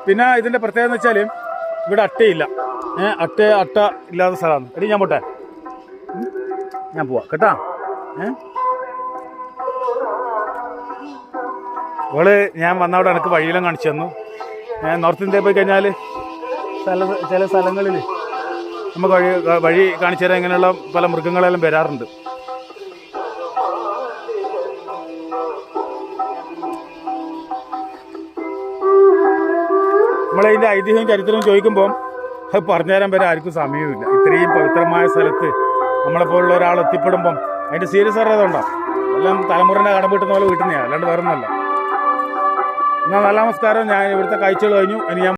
പിന്നെ ഇതിൻ്റെ പ്രത്യേകത എന്ന് വെച്ചാൽ ഇവിടെ അട്ടയില്ല. അട്ട ഇല്ലാത്ത സ്ഥലമാണ്. എടി ഞാൻ പോട്ടെ, ഞാൻ പോവാം കേട്ടാ. അവള് ഞാൻ വന്നവിടെ എനിക്ക് വഴിയെല്ലാം കാണിച്ചു തന്നു. നോർത്ത് ഇന്ത്യയിൽ പോയി കഴിഞ്ഞാൽ ചില സ്ഥലങ്ങളിൽ നമുക്ക് വഴി കാണിച്ചു തരാൻ ഇങ്ങനെയുള്ള പല മൃഗങ്ങളെല്ലാം വരാറുണ്ട്. നമ്മളതിൻ്റെ ഐതിഹ്യവും ചരിത്രവും ചോദിക്കുമ്പോൾ അത് പറഞ്ഞുതരാൻ വരെ ആർക്കും സമയമില്ല. ഇത്രയും പവിത്രമായ സ്ഥലത്ത് നമ്മളെപ്പോലുള്ള ഒരാൾ എത്തിപ്പെടുമ്പം അതിൻ്റെ സീരിയസ് അറിയാതുണ്ടാവും. എല്ലാം തലമുറേൻ്റെ കടം വീട്ടുന്ന പോലെ വീട്ടുന്നതാണ്, അല്ലാണ്ട് വേറെ ഒന്നല്ല. എന്നാൽ നല്ല നമസ്കാരം. ഞാൻ ഇവിടുത്തെ കാഴ്ചകൾ കഴിഞ്ഞു. ഇനി ഞാൻ